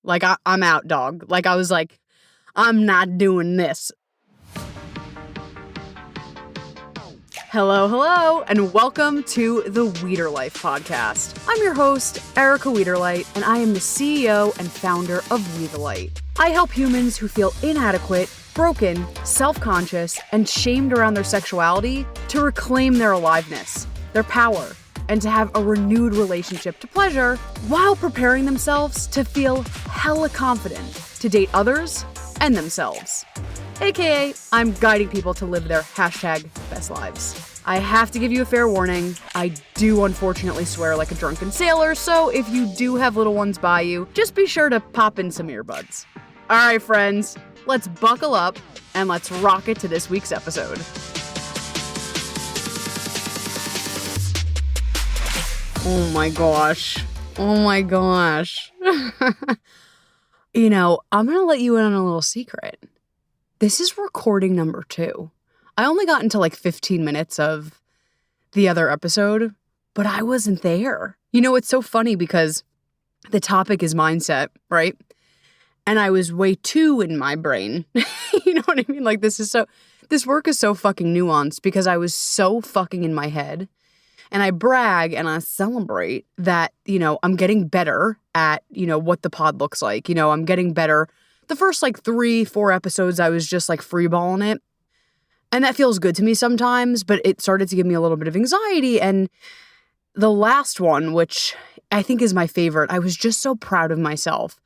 Like, I'm out, dog. Like, I was like, I'm not doing this. Hello, and welcome to the Weeder Life podcast. I'm your host, Erica Weederlight, and I am the CEO and founder of We the Light. I help humans who feel inadequate, broken, self-conscious, and shamed around their sexuality to reclaim their aliveness, their power, and to have a renewed relationship to pleasure while preparing themselves to feel hella confident to date others and themselves. AKA, I'm guiding people to live their #best lives. I have to give you a fair warning. I do unfortunately swear like a drunken sailor, so if you do have little ones by you, just be sure to pop in some earbuds. All right, friends, let's buckle up and let's rock it to this week's episode. Oh my gosh. You know, I'm going to let you in on a little secret. This is recording number 2. I only got into like 15 minutes of the other episode, but I wasn't there. You know, it's so funny because the topic is mindset, right? And I was way too in my brain. You know what I mean? Like this work is so fucking nuanced because I was so fucking in my head. And I brag and I celebrate that, you know, I'm getting better at, you know, what the pod looks like. You know, I'm getting better. The first like 3-4 episodes, I was just like freeballing it. And that feels good to me sometimes, but it started to give me a little bit of anxiety. And the last one, which I think is my favorite, I was just so proud of myself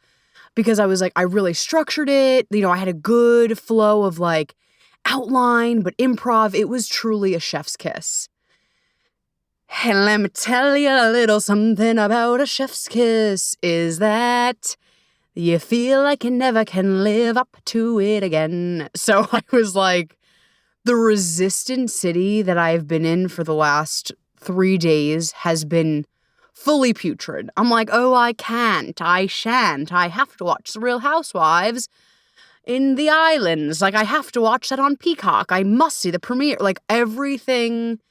because I was like, I really structured it. You know, I had a good flow of like outline, but improv. It was truly a chef's kiss. And let me tell you a little something about a chef's kiss is that you feel like you never can live up to it again. So I was like, the resistant city that I've been in for the last 3 days has been fully putrid. I'm like, oh, I can't, I shan't, I have to watch The Real Housewives in the islands. Like, I have to watch that on Peacock. I must see the premiere. Like, everything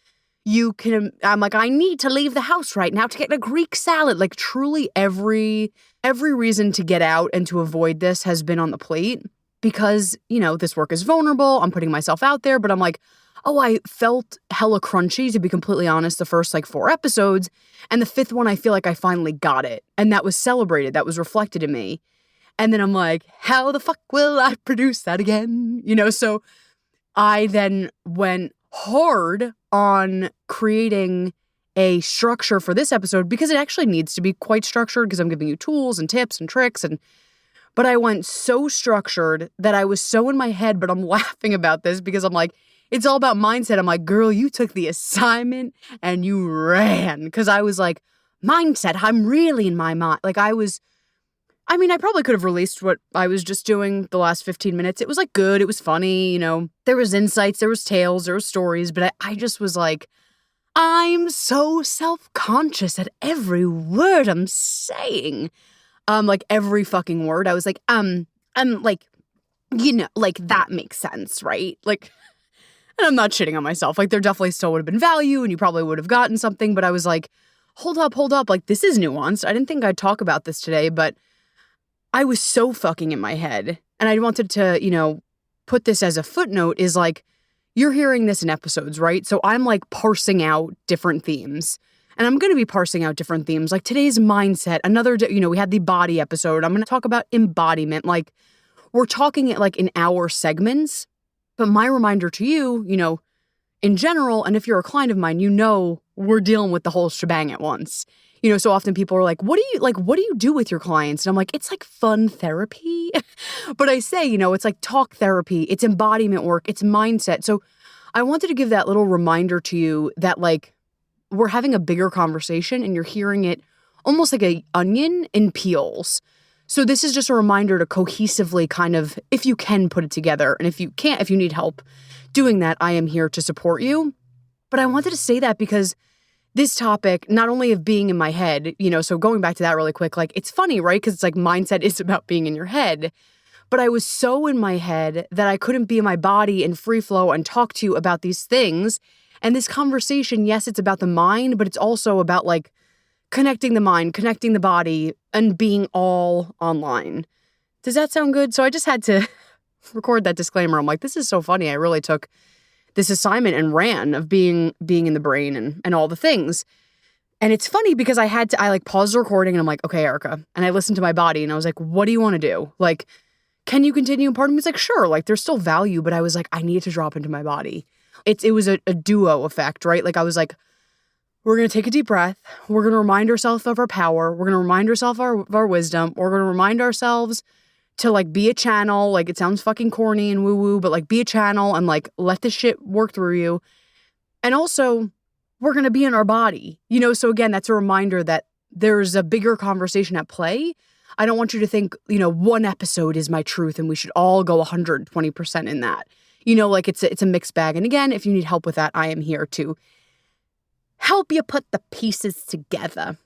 you can, I'm like, I need to leave the house right now to get a Greek salad. Like, truly every reason to get out and to avoid this has been on the plate because, you know, this work is vulnerable. I'm putting myself out there, but I'm like, oh, I felt hella crunchy, to be completely honest, the first like 4 episodes. And the 5th one, I feel like I finally got it. And that was celebrated. That was reflected in me. And then I'm like, how the fuck will I produce that again? You know, so I then went hard on creating a structure for this episode because it actually needs to be quite structured because I'm giving you tools and tips and tricks. But I went so structured that I was so in my head, but I'm laughing about this because I'm like, it's all about mindset. I'm like, girl, you took the assignment and you ran. Because I was like, mindset, I'm really in my mind. Like I probably could have released what I was just doing the last 15 minutes. It was like good. It was funny. You know, there was insights, there was tales, there was stories. But I just was like, I'm so self-conscious at every word I'm saying. Like every fucking word. I was like, I'm like, you know, like that makes sense, right? Like, and I'm not shitting on myself. Like there definitely still would have been value and you probably would have gotten something. But I was like, hold up. Like this is nuanced. I didn't think I'd talk about this today, but I was so fucking in my head. And I wanted to, you know, put this as a footnote is like, you're hearing this in episodes, right? So I'm like parsing out different themes. And I'm going to be parsing out different themes. Like today's mindset, you know, we had the body episode. I'm going to talk about embodiment. Like we're talking it like in hour segments. But my reminder to you, you know, in general, and if you're a client of mine, you know, we're dealing with the whole shebang at once. You know, so often people are like, what do you do with your clients? And I'm like, it's like fun therapy. But I say, you know, it's like talk therapy, it's embodiment work, it's mindset. So I wanted to give that little reminder to you that like, we're having a bigger conversation and you're hearing it almost like an onion in peels. So this is just a reminder to cohesively kind of, if you can put it together. And if you can't, if you need help doing that, I am here to support you. But I wanted to say that because this topic, not only of being in my head, you know, so going back to that really quick, like it's funny, right? Because it's like mindset is about being in your head. But I was so in my head that I couldn't be in my body in free flow and talk to you about these things. And this conversation, yes, it's about the mind, but it's also about like connecting the mind, connecting the body, and being all online. Does that sound good? So I just had to record that disclaimer. I'm like, this is so funny. I really took this assignment and ran of being in the brain and all the things. And it's funny because I like paused the recording and I'm like, okay, Erica. And I listened to my body and I was like, what do you want to do? Like, can you continue? And part of me was like, sure, like there's still value, but I was like, I need to drop into my body. It was a duo effect, right? Like I was like, we're going to take a deep breath. We're going to remind ourselves of our power. We're going to remind ourselves of our wisdom. We're going to remind ourselves to like be a channel. Like it sounds fucking corny and woo woo, but like be a channel and like let this shit work through you. And also we're going to be in our body, so again, that's a reminder that there's a bigger conversation at play. I don't want you to think, one episode is my truth and we should all go 120% in that. Like it's a mixed bag. And again, if you need help with that, I am here to help you put the pieces together.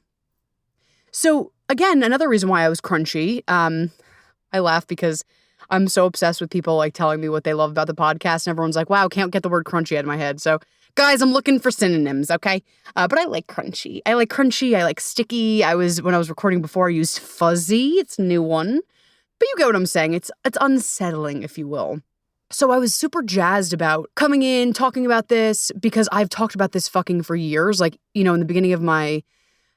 So again, another reason why I was crunchy, I laugh because I'm so obsessed with people like telling me what they love about the podcast and everyone's like, wow, can't get the word crunchy out of my head. So guys, I'm looking for synonyms, okay? But I like crunchy. I like sticky. When I was recording before, I used fuzzy. It's a new one. But you get what I'm saying. It's unsettling, if you will. So I was super jazzed about coming in, talking about this, because I've talked about this fucking for years. Like, in the beginning of my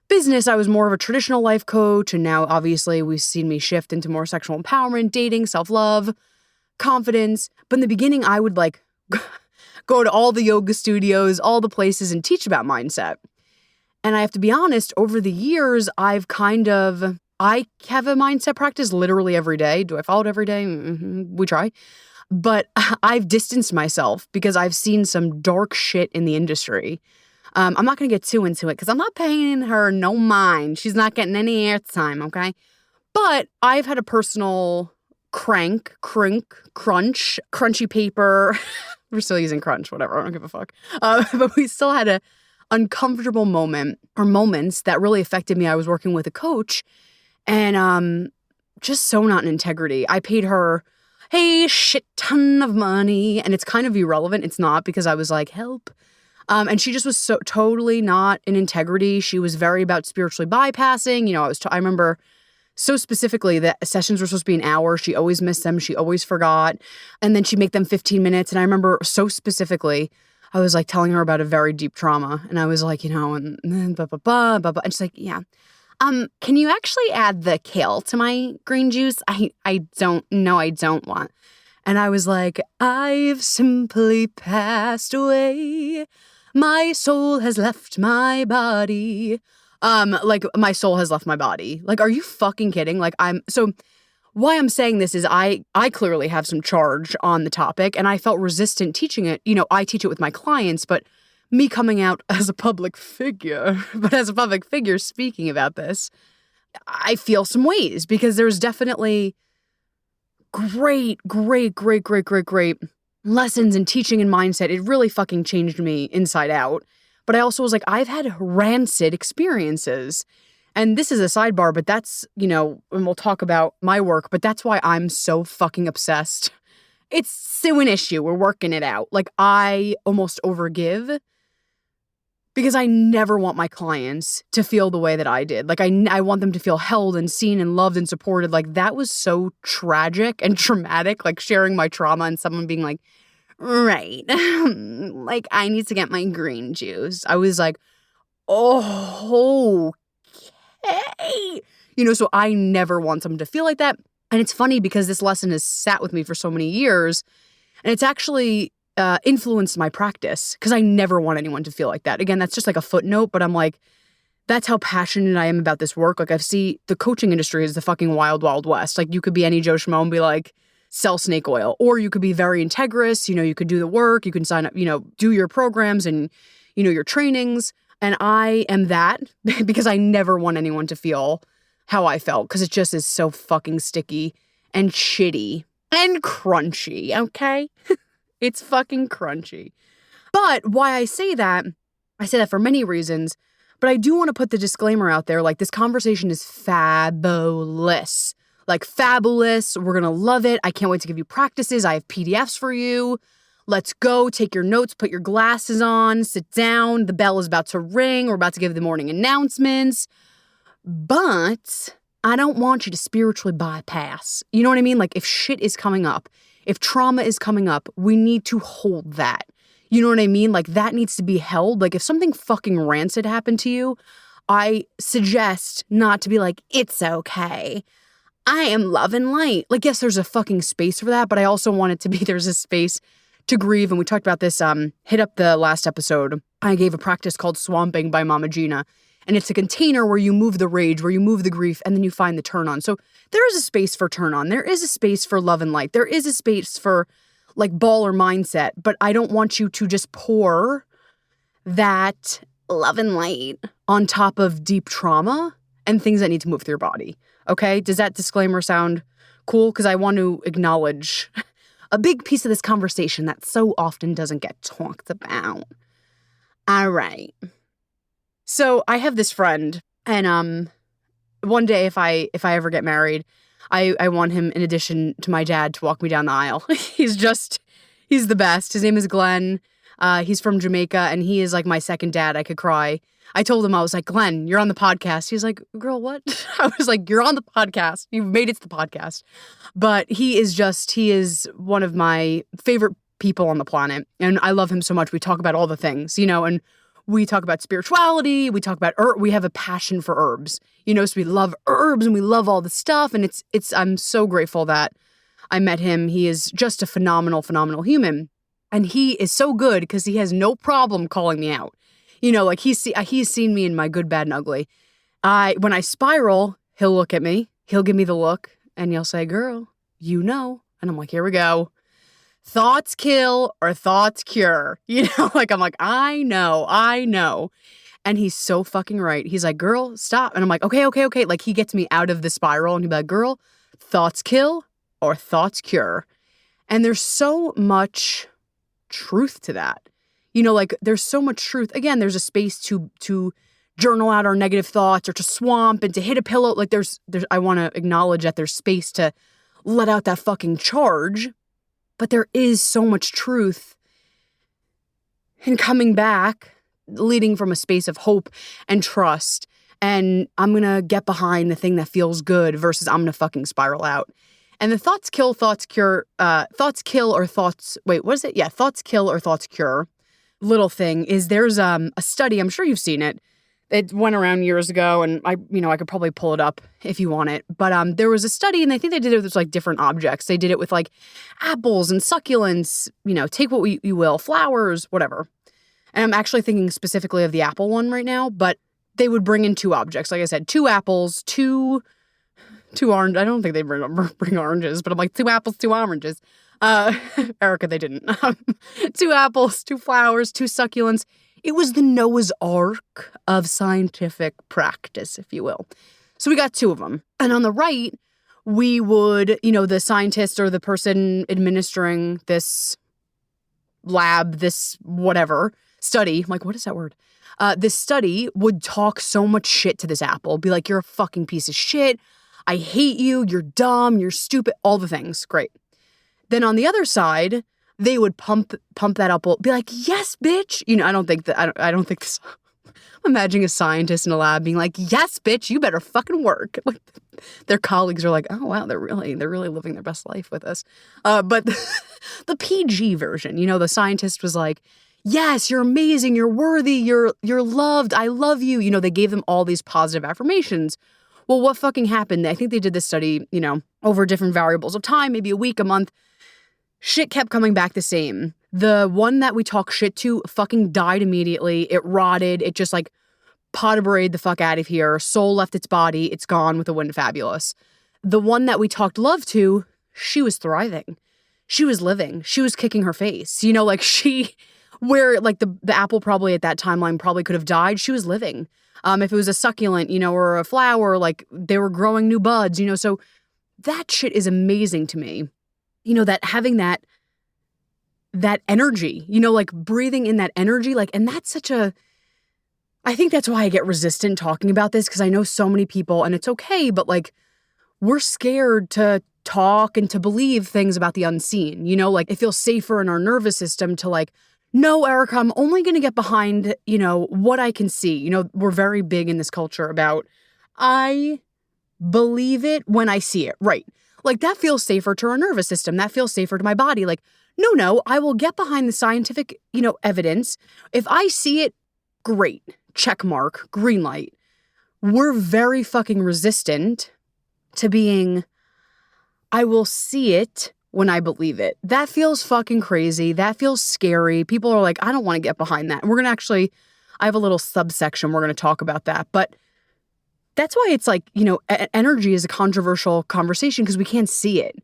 business, I was more of a traditional life coach. And now, obviously, we've seen me shift into more sexual empowerment, dating, self-love, confidence. But in the beginning, I would like go to all the yoga studios, all the places, and teach about mindset. And I have to be honest, over the years, I have a mindset practice literally every day. Do I follow it every day? We try. But I've distanced myself because I've seen some dark shit in the industry. I'm not going to get too into it because I'm not paying her no mind. She's not getting any airtime, okay? But I've had a personal crunchy paper. We're still using crunch, whatever. I don't give a fuck. But we still had a uncomfortable moment or moments that really affected me. I was working with a coach and just so not in integrity. I paid her shit ton of money, and it's kind of irrelevant. It's not, because I was like, help. And she just was so totally not in integrity. She was very about spiritually bypassing. I remember so specifically that sessions were supposed to be an hour. She always missed them. She always forgot. And then she'd make them 15 minutes. And I remember so specifically, I was like telling her about a very deep trauma. And I was like, and blah, blah, blah, blah, blah. And she's like, yeah. Can you actually add the kale to my green juice? I don't want. And I was like, I've simply passed away. My soul has left my body. Like my soul has left my body. Like, are you fucking kidding? Like so why I'm saying this is I clearly have some charge on the topic and I felt resistant teaching it. I teach it with my clients, but me coming out as a public figure, speaking about this, I feel some ways because there's definitely great lessons in teaching and mindset. It really fucking changed me inside out. But I also was like, I've had rancid experiences. And this is a sidebar, but that's, and we'll talk about my work, but that's why I'm so fucking obsessed. It's still an issue. We're working it out. Like, I almost overgive because I never want my clients to feel the way that I did. Like, I want them to feel held and seen and loved and supported. Like, that was so tragic and traumatic, like sharing my trauma and someone being like, right, like, I need to get my green juice. I was like, oh, okay. So I never want someone to feel like that. And it's funny because this lesson has sat with me for so many years. And it's actually influenced my practice because I never want anyone to feel like that. Again, that's just like a footnote, but I'm like, that's how passionate I am about this work. Like, I see the coaching industry is the fucking wild, wild west. Like, you could be any Joe Schmo and be like, sell snake oil, or you could be very integrous. You could do the work, you can sign up, do your programs and, your trainings. And I am that because I never want anyone to feel how I felt because it just is so fucking sticky and shitty and crunchy, okay? It's fucking crunchy. But why I say that for many reasons, but I do want to put the disclaimer out there, like, this conversation is fabulous. Like, fabulous. We're going to love it. I can't wait to give you practices. I have PDFs for you. Let's go. Take your notes, put your glasses on, sit down. The bell is about to ring. We're about to give the morning announcements. But I don't want you to spiritually bypass. You know what I mean? Like if shit is coming up, if trauma is coming up, we need to hold that. You know what I mean? Like that needs to be held. Like if something fucking rancid happened to you, I suggest not to be like, it's okay. I am love and light. Like, yes, there's a fucking space for that, but I also want it to be, there's a space to grieve. And we talked about this, hit up the last episode. I gave a practice called Swamping by Mama Gina. And it's a container where you move the rage, where you move the grief, and then you find the turn on. So there is a space for turn on. There is a space for love and light. There is a space for like baller mindset, but I don't want you to just pour that love and light on top of deep trauma and things that need to move through your body. Okay? Does that disclaimer sound cool? Because I want to acknowledge a big piece of this conversation that so often doesn't get talked about. All right. So I have this friend, and one day if I ever get married, I want him, in addition to my dad, to walk me down the aisle. He's the best. His name is Glenn. He's from Jamaica, and he is like my second dad. I could cry. I told him, I was like, Glenn, you're on the podcast. He's like, girl, what? I was like, you're on the podcast. You've made it to the podcast. But he is one of my favorite people on the planet. And I love him so much. We talk about all the things, and we talk about spirituality. We talk about we have a passion for herbs, so we love herbs and we love all the stuff. And I'm so grateful that I met him. He is just a phenomenal, phenomenal human. And he is so good because he has no problem calling me out. Like he's seen me in my good, bad, and ugly. When I spiral, he'll look at me, he'll give me the look, and he'll say, girl, And I'm like, here we go. Thoughts kill or thoughts cure. Like I'm like, I know. And he's so fucking right. He's like, girl, stop. And I'm like, okay. Like he gets me out of the spiral and he'd be like, girl, thoughts kill or thoughts cure. And there's so much truth to that. Like there's so much truth. Again, there's a space to journal out our negative thoughts or to swamp and to hit a pillow. Like there's I want to acknowledge that there's space to let out that fucking charge. But there is so much truth in coming back, leading from a space of hope and trust. And I'm going to get behind the thing that feels good versus I'm going to fucking spiral out. And the thoughts kill, thoughts cure, thoughts kill or thoughts, wait, what is it? Yeah, thoughts kill or thoughts cure. Little thing is there's a study, I'm sure you've seen it. It went around years ago and I could probably pull it up if you want it. But there was a study and I think they did it with like different objects. They did it with like apples and succulents, take what you will, flowers, whatever. And I'm actually thinking specifically of the apple one right now, but they would bring in two objects. Like I said, two apples, two orange. I don't think they bring oranges, but I'm like 2 apples, 2 oranges. Erica, they didn't. 2 apples, 2 flowers, 2 succulents. It was the Noah's Ark of scientific practice, if you will. So we got 2 of them. And on the right, we would, the scientist or the person administering this lab, this whatever study, I'm like, what is that word? This study would talk so much shit to this apple, be like, you're a fucking piece of shit. I hate you. You're dumb. You're stupid. All the things. Great. Then on the other side, they would pump that up, be like, yes, bitch. I don't think this, I'm imagining a scientist in a lab being like, yes, bitch, you better fucking work. Like their colleagues are like, oh, wow, they're really living their best life with us. But the PG version, the scientist was like, yes, you're amazing. You're worthy. You're loved. I love you. They gave them all these positive affirmations. Well, what fucking happened? I think they did this study, over different variables of time, maybe a week, a month. Shit kept coming back the same. The one that we talk shit to fucking died immediately. It rotted. It just like potted the fuck out of here. Soul left its body. It's gone with the wind. Fabulous. The one that we talked love to, she was thriving. She was living. She was kicking her face. Where like the apple probably at that timeline probably could have died, she was living. If it was a succulent, or a flower, like they were growing new buds, so that shit is amazing to me. That having that energy, like breathing in that energy, like, and that's I think that's why I get resistant talking about this, because I know so many people, and it's okay, but like, we're scared to talk and to believe things about the unseen. You know, like it feels safer in our nervous system to like, no, Erica, I'm only going to get behind, you know, what I can see. You know, we're very big in this culture about, I believe it when I see it. Right. Like that feels safer to our nervous system. That feels safer to my body. Like, no, I will get behind the scientific, you know, evidence. If I see it, great. Check mark, green light. We're very fucking resistant to being, I will see it when I believe it. That feels fucking crazy. That feels scary. People are like, I don't want to get behind that. And we're going to actually, I have a little subsection. We're going to talk about that. But that's why it's like, you know, energy is a controversial conversation because we can't see it.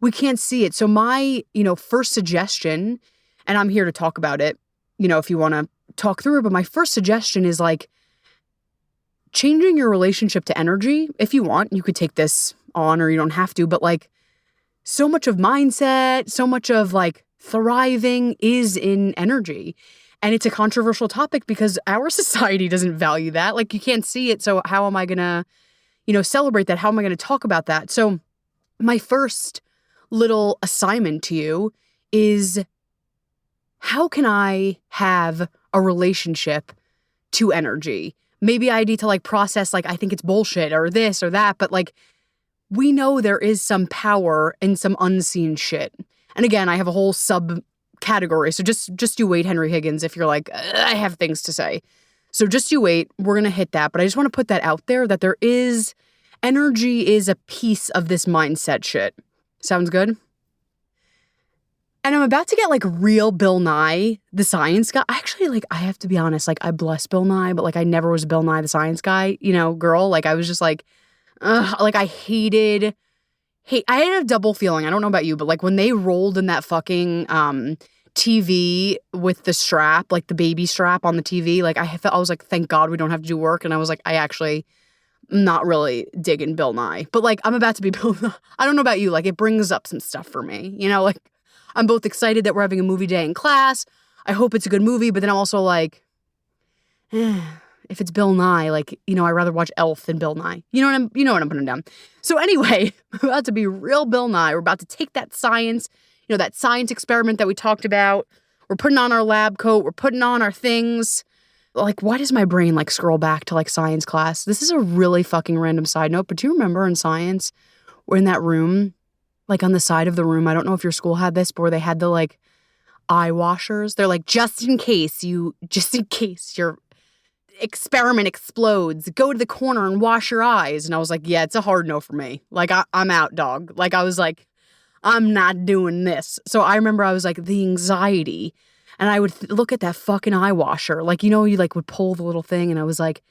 We can't see it. So my, you know, first suggestion, and I'm here to talk about it, you know, if you want to talk through it, but my first suggestion is like changing your relationship to energy. If you want, you could take this on or you don't have to, but like so much of mindset, so much of like thriving is in energy. And it's a controversial topic because our society doesn't value that. Like you can't see it. So how am I going to, you know, celebrate that? How am I going to talk about that? So my first little assignment to you is how can I have a relationship to energy? Maybe I need to like process like I think it's bullshit or this or that, but like we know there is some power in some unseen shit. And again, I have a whole subcategory. So just you wait, Henry Higgins, if you're like, I have things to say. So just you wait, we're going to hit that. But I just want to put that out there that there is energy is a piece of this mindset shit. Sounds good? And I'm about to get like real Bill Nye, the science guy. Actually, like, I have to be honest, like I bless Bill Nye, but like I never was Bill Nye, the science guy, you know, girl. Like I was just like, like I I had a double feeling. I don't know about you, but like when they rolled in that fucking TV with the strap, like the baby strap on the TV, like I was like, thank God we don't have to do work. And I was like, I actually not really digging Bill Nye, but like I'm about to be Bill Nye. I don't know about you. Like it brings up some stuff for me, you know, like I'm both excited that we're having a movie day in class. I hope it's a good movie, but then I'm also like, if it's Bill Nye, like, you know, I'd rather watch Elf than Bill Nye. You know what I'm putting down. So anyway, we're about to be real Bill Nye. We're about to take that science, you know, that science experiment that we talked about. We're putting on our lab coat. We're putting on our things. Like, why does my brain like scroll back to like science class? This is a really fucking random side note, but do you remember in science, we're in that room, like on the side of the room, I don't know if your school had this, but where they had the like eye washers. They're like, just in case your experiment explodes, go to the corner and wash your eyes. And I was like, yeah, it's a hard no for me. Like I'm out, dog. Like I was like, I'm not doing this. So I remember I was like the anxiety and I would look at that fucking eye washer. Like, you know, you like would pull the little thing and I was like,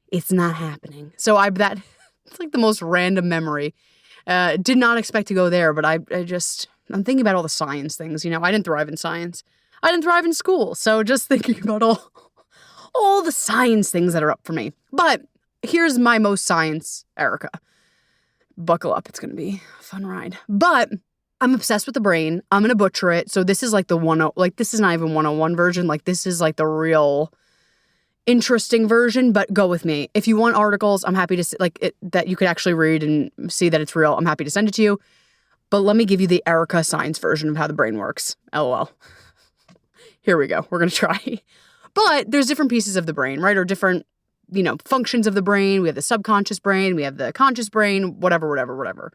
it's not happening. So it's like the most random memory. Did not expect to go there, but I'm thinking about all the science things. You know, I didn't thrive in science. I didn't thrive in school. So just thinking about all the science things that are up for me. But here's my most science, Erica. Buckle up. It's going to be a fun ride. But I'm obsessed with the brain. I'm going to butcher it. So this is like this is not even 101 version. Like this is like the real interesting version, but go with me. If you want articles, I'm happy to that you could actually read and see that it's real. I'm happy to send it to you. But let me give you the Erica science version of how the brain works. LOL. Here we go. We're going to try. But there's different pieces of the brain, right? Or different, you know, functions of the brain. We have the subconscious brain. We have the conscious brain, whatever.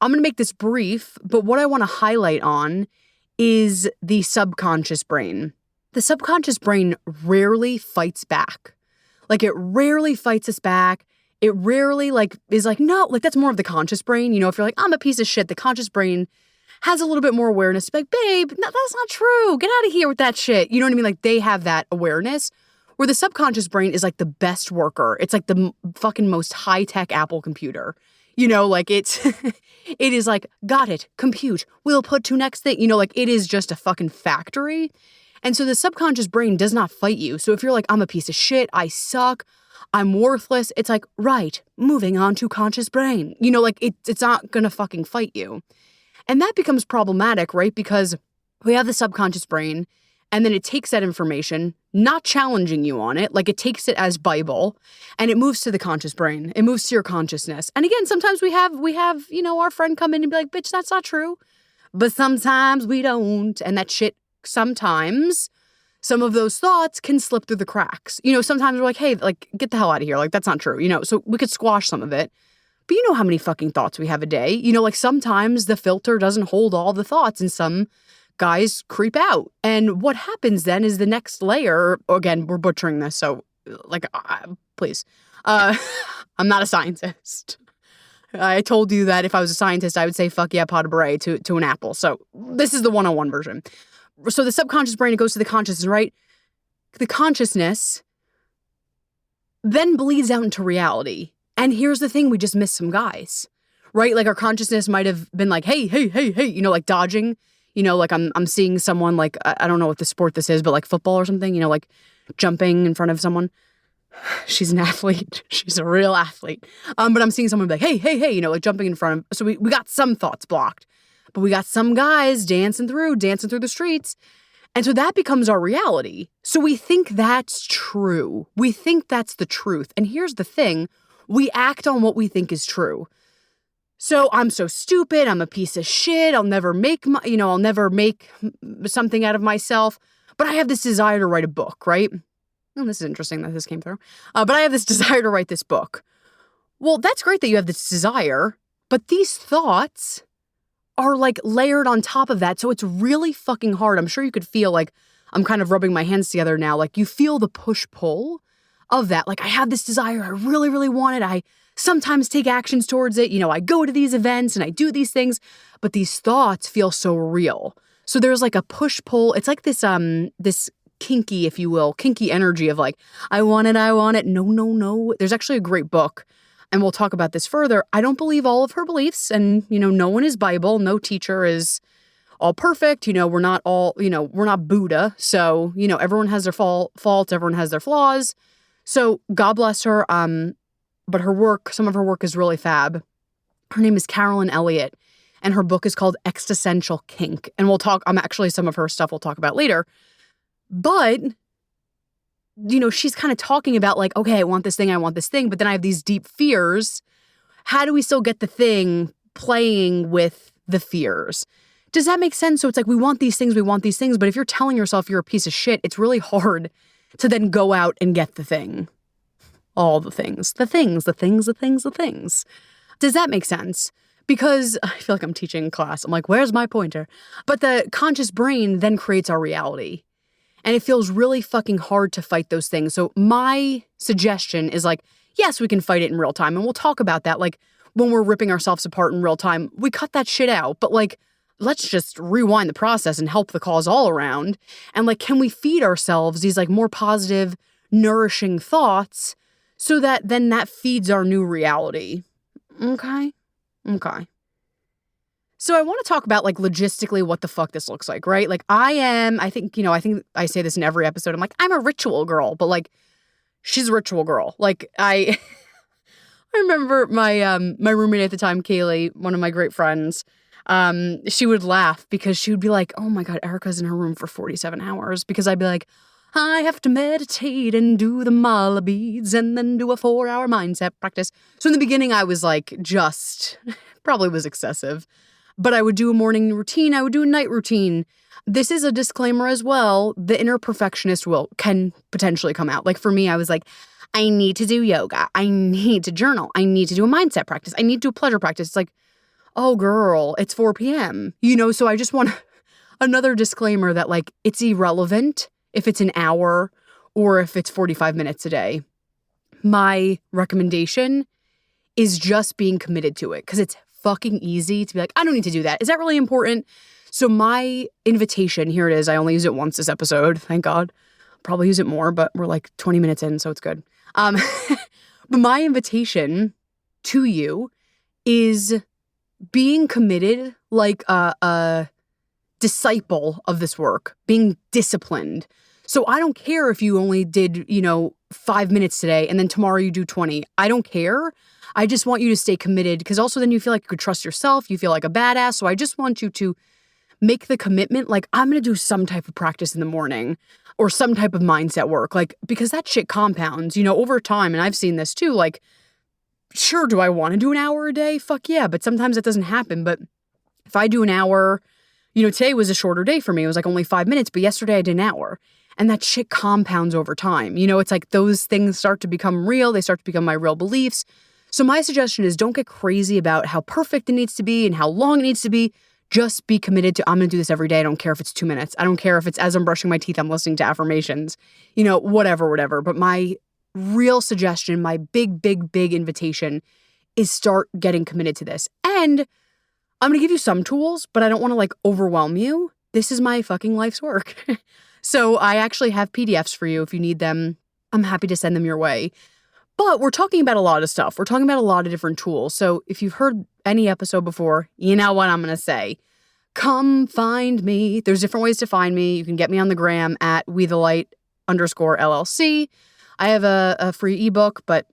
I'm going to make this brief, but what I want to highlight on is the subconscious brain. The subconscious brain rarely fights back. Like it rarely fights us back. It rarely like is like, no, like that's more of the conscious brain. You know, if you're like, I'm a piece of shit, the conscious brain has a little bit more awareness. Like, babe, no, that's not true. Get out of here with that shit. You know what I mean? Like they have that awareness where the subconscious brain is like the best worker. It's like the fucking most high-tech Apple computer. You know, like it is like, got it, compute, we'll put to next thing. You know, like it is just a fucking factory. And so the subconscious brain does not fight you. So if you're like, I'm a piece of shit, I suck, I'm worthless, it's like, right, moving on to conscious brain. You know, like it's not gonna fucking fight you. And that becomes problematic, right? Because we have the subconscious brain And then it takes that information, not challenging you on it, like it takes it as Bible, and it moves to the conscious brain. It moves to your consciousness. And again, sometimes we have, our friend come in and be like, bitch, that's not true. But sometimes we don't. And that shit, sometimes some of those thoughts can slip through the cracks. Sometimes we're like, hey, like, get the hell out of here. Like, that's not true, so we could squash some of it. But you know how many fucking thoughts we have a day. Like sometimes the filter doesn't hold all the thoughts and some guys creep out. And what happens then is the next layer, again, we're butchering this, so like, please. I'm not a scientist. I told you that if I was a scientist, I would say fuck yeah, pot of beret to an apple. So this is the 101 version. So the subconscious brain, it goes to the consciousness, right? The consciousness then bleeds out into reality. And here's the thing, we just missed some guys, right? Like our consciousness might have been like, hey, like dodging, like I'm seeing someone like, I don't know what the sport this is, but like football or something, like jumping in front of someone. She's an athlete. She's a real athlete. But I'm seeing someone be like, hey, like jumping in front of, so we got some thoughts blocked, but we got some guys dancing through the streets. And so that becomes our reality. So we think that's true. We think that's the truth. And here's the thing. We act on what we think is true. So I'm so stupid. I'm a piece of shit. I'll never make something out of myself. But I have this desire to write a book, right? Oh, this is interesting that this came through. But I have this desire to write this book. Well, that's great that you have this desire, but these thoughts are like layered on top of that. So it's really fucking hard. I'm sure you could feel like I'm kind of rubbing my hands together now. Like you feel the push-pull of that. Like I have this desire. I really, really want it. I sometimes take actions towards it. I go to these events and I do these things, but these thoughts feel so real. So there's like a push-pull. It's like this kinky, if you will, kinky energy of like, I want it. No. There's actually a great book, and we'll talk about this further. I don't believe all of her beliefs, and, no one is Bible. No teacher is all perfect. We're not all, we're not Buddha. So, everyone has their faults. Everyone has their flaws. So God bless her. But her work, some of her work is really fab. Her name is Carolyn Elliott, and her book is called Existential Kink. And we'll talk, actually some of her stuff we'll talk about later. But, she's kind of talking about like, okay, I want this thing, but then I have these deep fears. How do we still get the thing playing with the fears? Does that make sense? So it's like, we want these things, but if you're telling yourself you're a piece of shit, it's really hard to then go out and get the thing. All the things. Does that make sense? Because I feel like I'm teaching class. I'm like, where's my pointer? But the conscious brain then creates our reality. And it feels really fucking hard to fight those things. So my suggestion is like, yes, we can fight it in real time. And we'll talk about that. Like when we're ripping ourselves apart in real time, we cut that shit out. But like, let's just rewind the process and help the cause all around. And like, can we feed ourselves these like more positive, nourishing thoughts so that then that feeds our new reality? Okay. So I want to talk about like logistically what the fuck this looks like, right? Like I think I say this in every episode. I'm like, I'm a ritual girl, but like she's a ritual girl. Like I remember my roommate at the time, Kaylee, one of my great friends, she would laugh because she would be like, oh my God, Erica's in her room for 47 hours. Because I'd be like, I have to meditate and do the mala beads and then do a 4-hour mindset practice. So in the beginning, I was like, probably was excessive. But I would do a morning routine. I would do a night routine. This is a disclaimer as well. The inner perfectionist can potentially come out. Like for me, I was like, I need to do yoga. I need to journal. I need to do a mindset practice. I need to do a pleasure practice. It's like, oh girl, it's 4 p.m. So I just want another disclaimer that like, it's irrelevant if it's an hour or if it's 45 minutes a day. My recommendation is just being committed to it because it's fucking easy to be like, I don't need to do that. Is that really important? So my invitation, here it is. I only use it once this episode. Thank God. Probably use it more, but we're like 20 minutes in, so it's good. But my invitation to you is being committed like a disciple of this work, being disciplined. So I don't care if you only did, 5 minutes today and then tomorrow you do 20. I don't care. I just want you to stay committed because also then you feel like you could trust yourself. You feel like a badass. So I just want you to make the commitment, like, I'm going to do some type of practice in the morning or some type of mindset work, like, because that shit compounds, over time. And I've seen this too. Like, sure, do I want to do an hour a day? Fuck yeah. But sometimes that doesn't happen. But if I do an hour, today was a shorter day for me. It was like only 5 minutes, but yesterday I did an hour. And that shit compounds over time. It's like those things start to become real. They start to become my real beliefs. So my suggestion is don't get crazy about how perfect it needs to be and how long it needs to be. Just be committed to, I'm going to do this every day. I don't care if it's 2 minutes. I don't care if it's as I'm brushing my teeth, I'm listening to affirmations, whatever. But my real suggestion, my big, big, big invitation is start getting committed to this. And I'm going to give you some tools, but I don't want to overwhelm you. This is my fucking life's work. So I actually have PDFs for you if you need them. I'm happy to send them your way. But we're talking about a lot of stuff. We're talking about a lot of different tools. So if you've heard any episode before, you know what I'm going to say. Come find me. There's different ways to find me. You can get me on the gram at @WeTheLight_LLC. I have a free ebook, but,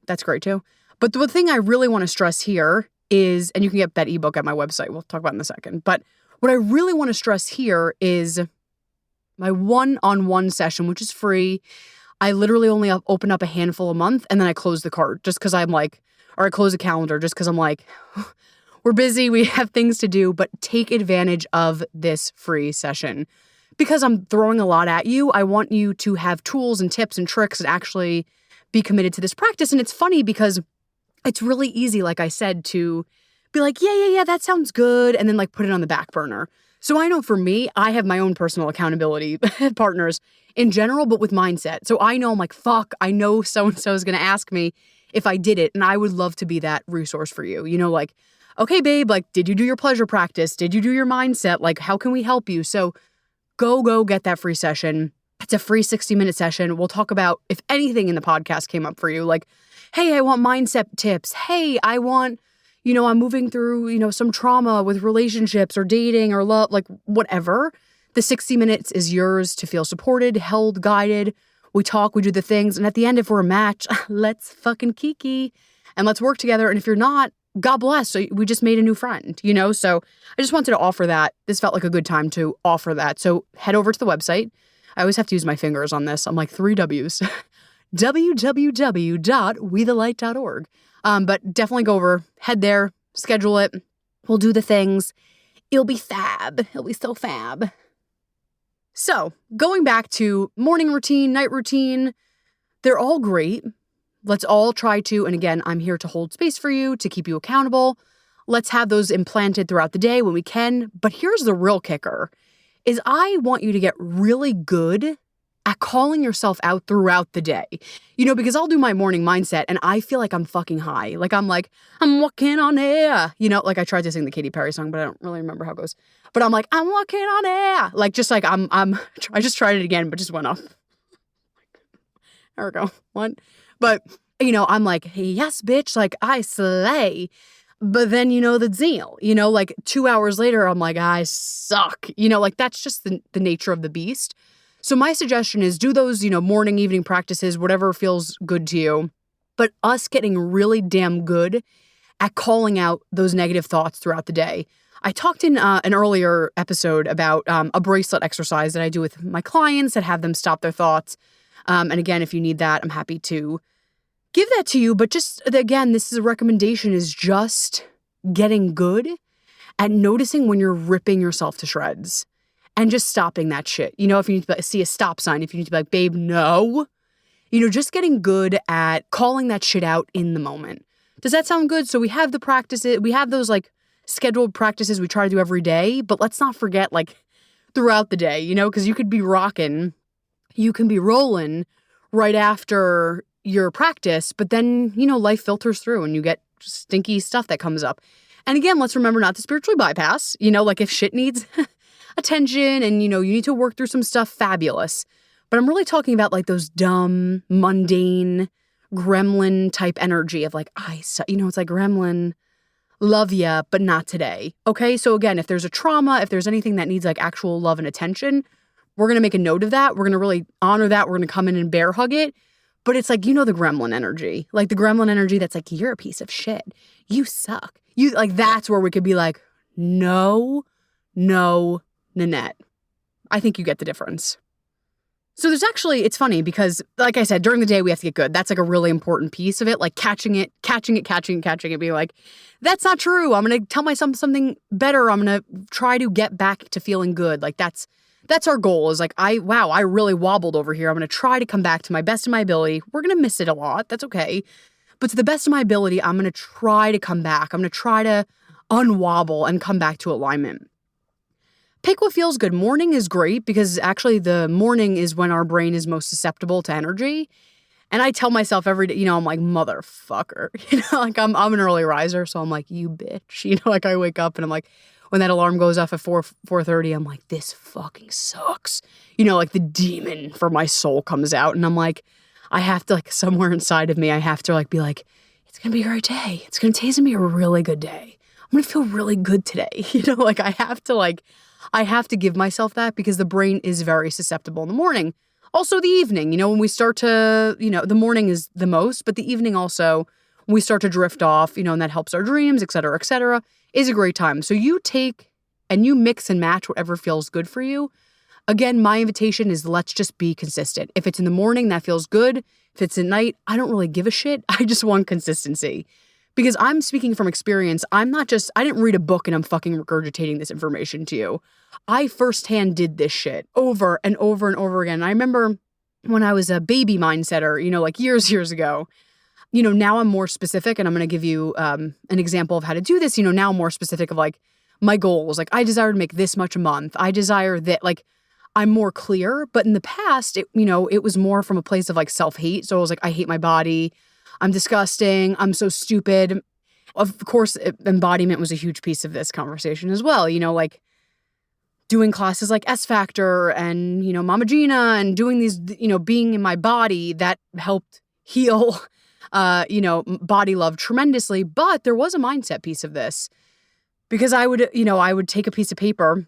that's great too. But the thing I really want to stress here is, and you can get that ebook at my website. We'll talk about it in a second. But what I really want to stress here is my one-on-one session, which is free. I literally only open up a handful a month, and then I close the cart just because I'm like, or I close a calendar just because I'm like, we're busy, we have things to do, but take advantage of this free session. Because I'm throwing a lot at you, I want you to have tools and tips and tricks and actually be committed to this practice. And it's funny because it's really easy, like I said, to be like, yeah, that sounds good, and then put it on the back burner. So I know for me, I have my own personal accountability partners in general, but with mindset. So I know I'm like, fuck, I know so-and-so is going to ask me if I did it. And I would love to be that resource for you. Okay, babe, did you do your pleasure practice? Did you do your mindset? How can we help you? So go get that free session. It's a free 60-minute session. We'll talk about if anything in the podcast came up for you. Hey, I want mindset tips. Hey, I want... I'm moving through, some trauma with relationships or dating or love, whatever. The 60 minutes is yours to feel supported, held, guided. We talk, we do the things. And at the end, if we're a match, let's fucking kiki and let's work together. And if you're not, God bless. So we just made a new friend, So I just wanted to offer that. This felt like a good time to offer that. So head over to the website. I always have to use my fingers on this. I'm like 3 W's. www.wethelight.org. But definitely go over, head there, schedule it. We'll do the things. It'll be fab. It'll be so fab. So going back to morning routine, night routine, they're all great. Let's all try to, and again, I'm here to hold space for you, to keep you accountable. Let's have those implanted throughout the day when we can. But here's the real kicker, is I want you to get really good at calling yourself out throughout the day. Because I'll do my morning mindset and I feel like I'm fucking high. I'm walking on air. I tried to sing the Katy Perry song, but I don't really remember how it goes. But I'm like, I'm walking on air. I just tried it again, but just went off. There we go. What? But, I'm like, hey, yes, bitch, I slay. But then, the zeal, 2 hours later, I'm like, I suck. That's just the nature of the beast. So my suggestion is do those, morning, evening practices, whatever feels good to you. But us getting really damn good at calling out those negative thoughts throughout the day. I talked in an earlier episode about a bracelet exercise that I do with my clients that have them stop their thoughts. And again, if you need that, I'm happy to give that to you. But just, again, this is a recommendation, is just getting good at noticing when you're ripping yourself to shreds. And just stopping that shit. If you need to see a stop sign, if you need to be like, babe, no. Just getting good at calling that shit out in the moment. Does that sound good? So we have the practices, we have those scheduled practices we try to do every day, but let's not forget throughout the day, because you could be rocking, you can be rolling right after your practice, but then, life filters through and you get stinky stuff that comes up. And again, let's remember not to spiritually bypass, if shit needs attention and, you need to work through some stuff, fabulous. But I'm really talking about those dumb, mundane, gremlin type energy of it's like gremlin, love ya, but not today. Okay. So again, if there's a trauma, if there's anything that needs actual love and attention, we're going to make a note of that. We're going to really honor that. We're going to come in and bear hug it. But it's the gremlin energy, the gremlin energy that's you're a piece of shit. You suck. That's where we could be no, no Nanette. I think you get the difference. So there's actually, it's funny because, like I said, during the day we have to get good. That's like a really important piece of it, like catching it, being like, that's not true. I'm going to tell myself something better. I'm going to try to get back to feeling good. Like that's our goal, is like, I really wobbled over here. I'm going to try to come back to my best of my ability. We're going to miss it a lot. That's okay. But to the best of my ability, I'm going to try to come back. I'm going to try to unwobble and come back to alignment. Pick what feels good. Morning is great because actually the morning is when our brain is most susceptible to energy. And I tell myself every day, I'm like, motherfucker, like I'm an early riser. So I'm like, you bitch, like I wake up and I'm like, when that alarm goes off at 4:30, I'm like, this fucking sucks. Like the demon for my soul comes out and I'm like, I have to, like, somewhere inside of me, I have to like be like, it's going to be a great day. It's going to be a really good day. I'm going to feel really good today. Like I have to give myself that because the brain is very susceptible in the morning. Also the evening, when we start to, the morning is the most, but the evening also, when we start to drift off, and that helps our dreams, et cetera, is a great time. So you take and you mix and match whatever feels good for you. Again, my invitation is let's just be consistent. If it's in the morning, that feels good. If it's at night, I don't really give a shit. I just want consistency. Because I'm speaking from experience. I didn't read a book and I'm fucking regurgitating this information to you. I firsthand did this shit over and over and over again. And I remember when I was a baby mindsetter, like years ago, now I'm more specific and I'm going to give you an example of how to do this. Now I'm more specific of like my goals. Like I desire to make this much a month. I desire that, like I'm more clear. But in the past, it was more from a place of like self-hate. So I was like, I hate my body. I'm disgusting. I'm so stupid. Of course, embodiment was a huge piece of this conversation as well. Like doing classes like S Factor and, Mama Gina and doing these, being in my body, that helped heal, body love tremendously. But there was a mindset piece of this because I would take a piece of paper,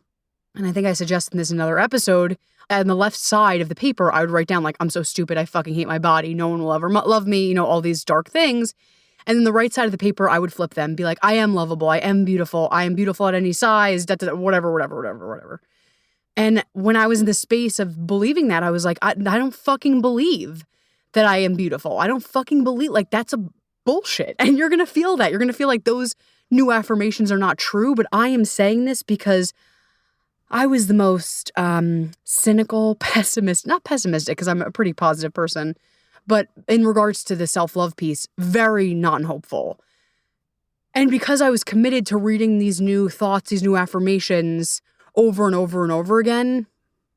and I think I suggested this in another episode. On the left side of the paper, I would write down like, I'm so stupid. I fucking hate my body. No one will ever love me. All these dark things. And then the right side of the paper, I would flip them, be like, I am lovable. I am beautiful. I am beautiful at any size, whatever. And when I was in the space of believing that, I was like, I don't fucking believe that I am beautiful. I don't fucking believe, like, that's a bullshit. And you're going to feel that. You're going to feel like those new affirmations are not true. But I am saying this because I was the most cynical, not pessimistic, because I'm a pretty positive person, but in regards to the self-love piece, very non-hopeful. And because I was committed to reading these new thoughts, these new affirmations over and over and over again,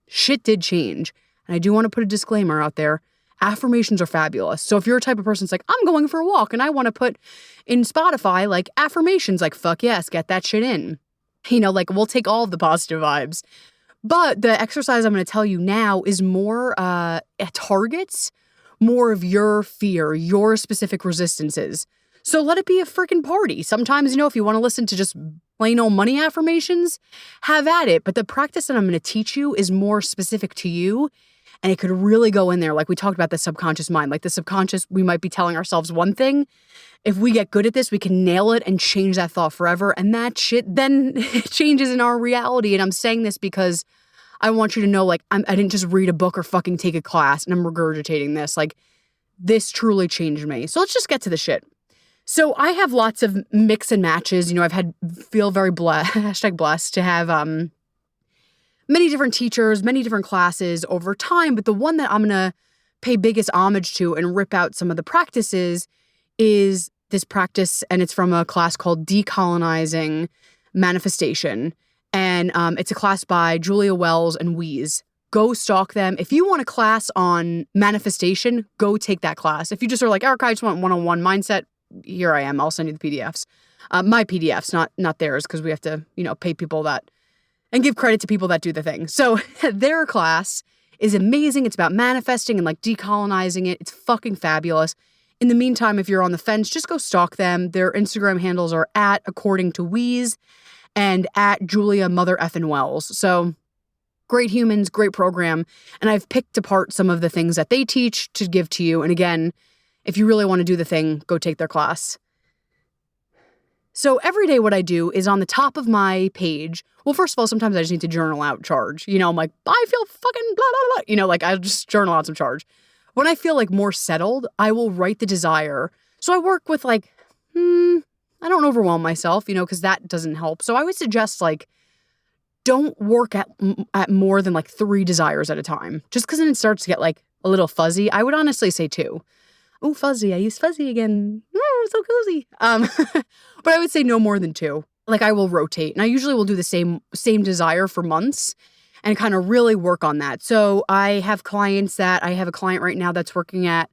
shit did change. And I do want to put a disclaimer out there. Affirmations are fabulous. So if you're a type of person that's like, I'm going for a walk and I want to put in Spotify, like affirmations, like, fuck yes, get that shit in. Like we'll take all of the positive vibes. But the exercise I'm going to tell you now is more targets more of your fear, your specific resistances. So let it be a freaking party. Sometimes, if you want to listen to just plain old money affirmations, have at it. But the practice that I'm going to teach you is more specific to you. And it could really go in there. Like we talked about the subconscious mind. Like the subconscious, we might be telling ourselves one thing. If we get good at this, we can nail it and change that thought forever. And that shit then it changes in our reality. And I'm saying this because I want you to know, like, I didn't just read a book or fucking take a class and I'm regurgitating this. Like, this truly changed me. So let's just get to the shit. So I have lots of mix and matches. Feel very blessed, #blessed to have many different teachers, many different classes over time. But the one that I'm going to pay biggest homage to and rip out some of the practices is this practice. And it's from a class called Decolonizing Manifestation. And it's a class by Julia Wells and Weeze. Go stalk them. If you want a class on manifestation, go take that class. If you just are like, Erica, I just want one-on-one mindset, here I am. I'll send you the PDFs. My PDFs, not theirs, because we have to, pay people that and give credit to people that do the thing. So their class is amazing. It's about manifesting and like decolonizing it. It's fucking fabulous. In the meantime, if you're on the fence, just go stalk them. Their Instagram handles are @accordingtoweeze and @Julia Mother Effin Wells. So great humans, great program. And I've picked apart some of the things that they teach to give to you. And again, if you really want to do the thing, go take their class. So every day what I do is on the top of my page. Well, first of all, sometimes I just need to journal out charge. I'm like, I feel fucking blah, blah, blah. I just journal out some charge. When I feel like more settled, I will write the desire. So I work with I don't overwhelm myself, because that doesn't help. So I would suggest don't work at more than 3 desires at a time. Just because then it starts to get a little fuzzy. I would honestly say 2. Oh, fuzzy. I used fuzzy again. Oh, so cozy. But I would say no more than 2. I will rotate. And I usually will do the same desire for months and kind of really work on that. So I have I have a client right now that's working at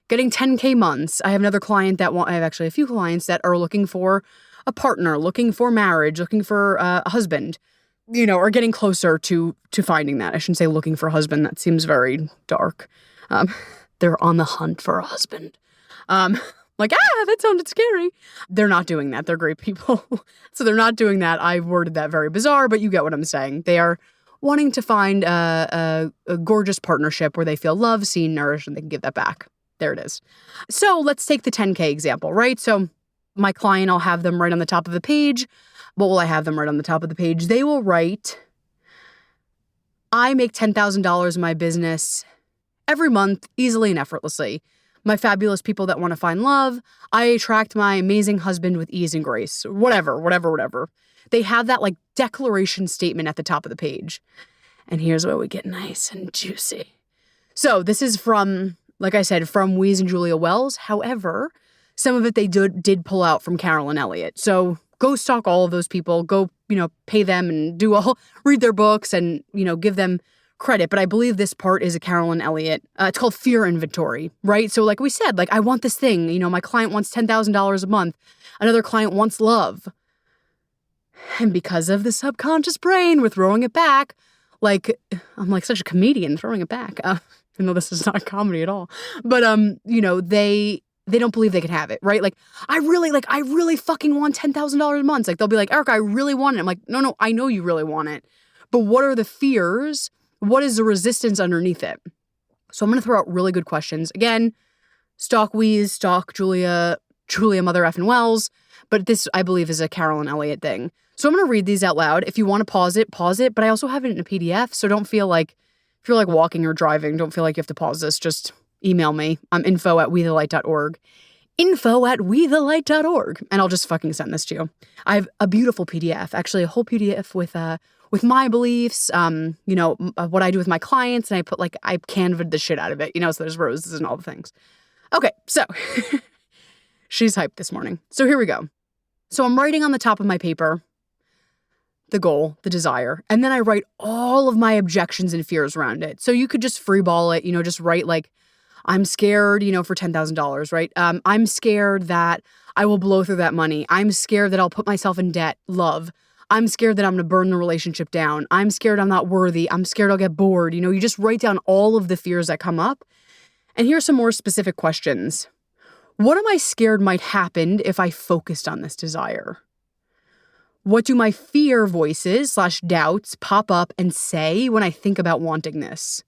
getting 10K months. I have another client I have actually a few clients that are looking for a partner, looking for marriage, looking for a husband, or getting closer to finding that. I shouldn't say looking for a husband. That seems very dark. They're on the hunt for a husband. That sounded scary. They're not doing that. They're great people. So they're not doing that. I worded that very bizarre, but you get what I'm saying. They are wanting to find a gorgeous partnership where they feel loved, seen, nourished, and they can give that back. There it is. So let's take the 10K example, right? So my client, I'll have them right on the top of the page. What will I have them right on the top of the page? They will write, I make $10,000 in my business every month, easily and effortlessly. My fabulous people that want to find love. I attract my amazing husband with ease and grace. Whatever. They have that declaration statement at the top of the page. And here's where we get nice and juicy. So this is from, like I said, from Weeze and Julia Wells. However, some of it they did pull out from Carolyn Elliott. So go stalk all of those people. Go, pay them and read their books and, give them credit. But I believe this part is a Carolyn Elliott. It's called Fear Inventory, right? So like we said, I want this thing. My client wants $10,000 a month. Another client wants love. And because of the subconscious brain, we're throwing it back. I'm such a comedian throwing it back. Even though this is not comedy at all. But, they don't believe they can have it, right? I really fucking want $10,000 a month. They'll be like, Erica, I really want it. I'm like, no, I know you really want it. But what are the fears? What is the resistance underneath it? So I'm going to throw out really good questions. Again, stalk Weeze, stalk Julia Mother effing Wells. But this, I believe, is a Carolyn Elliott thing. So I'm going to read these out loud. If you want to pause it. But I also have it in a PDF. So don't feel if you're walking or driving, don't feel like you have to pause this. Just email me. I'm info@wethelight.org. info@wethelight.org. And I'll just fucking send this to you. I have a beautiful PDF, actually a whole PDF with my beliefs, what I do with my clients. And I put I canvaed the shit out of it, so there's roses and all the things. Okay. So she's hyped this morning. So here we go. So I'm writing on the top of my paper, the goal, the desire, and then I write all of my objections and fears around it. So you could just freeball it, just write I'm scared, for $10,000, right? I'm scared that I will blow through that money. I'm scared that I'll put myself in debt. Love. I'm scared that I'm going to burn the relationship down. I'm scared I'm not worthy. I'm scared I'll get bored. You just write down all of the fears that come up. And here's some more specific questions. What am I scared might happen if I focused on this desire? What do my fear voices / doubts pop up and say when I think about wanting this?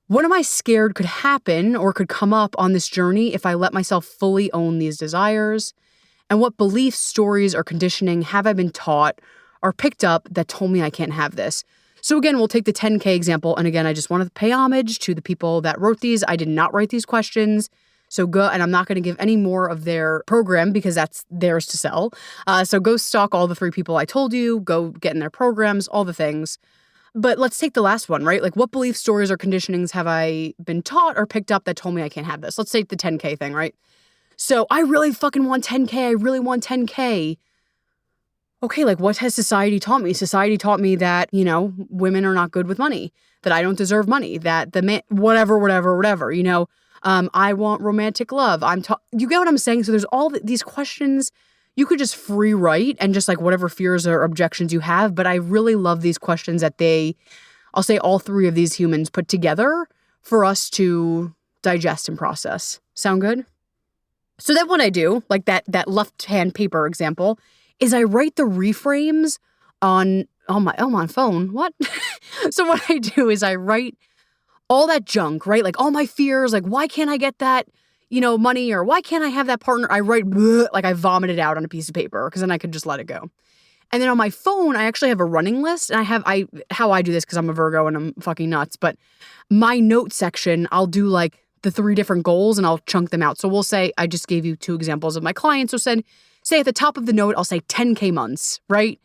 What am I scared could happen or could come up on this journey if I let myself fully own these desires? And what beliefs, stories, or conditioning have I been taught or picked up that told me I can't have this? So again, we'll take the 10K example. And again, I just want to pay homage to the people that wrote these. I did not write these questions. So go, and I'm not going to give any more of their program because that's theirs to sell. So go stalk all the 3 people I told you, go get in their programs, all the things. But let's take the last one, right? What belief, stories, or conditionings have I been taught or picked up that told me I can't have this? Let's take the 10K thing, right? So I really fucking want 10K. I really want 10K. Okay, what has society taught me? Society taught me that, women are not good with money, that I don't deserve money, that the man, whatever. I want romantic love. You get what I'm saying? So there's all these questions. You could just free write and just whatever fears or objections you have. But I really love these questions that I'll say all 3 of these humans put together for us to digest and process. Sound good? So then what I do, that left-hand paper example, is I write the reframes on my phone. What? So what I do is I write all that junk, right? All my fears, why can't I get that, money, or why can't I have that partner? I write bleh, like I vomit it out on a piece of paper because then I could just let it go. And then on my phone, I actually have a running list, and how I do this because I'm a Virgo and I'm fucking nuts. But my note section, I'll do like the 3 different goals and I'll chunk them out. So we'll say, I just gave you 2 examples of my clients. So say at the top of the note, I'll say 10K months, right?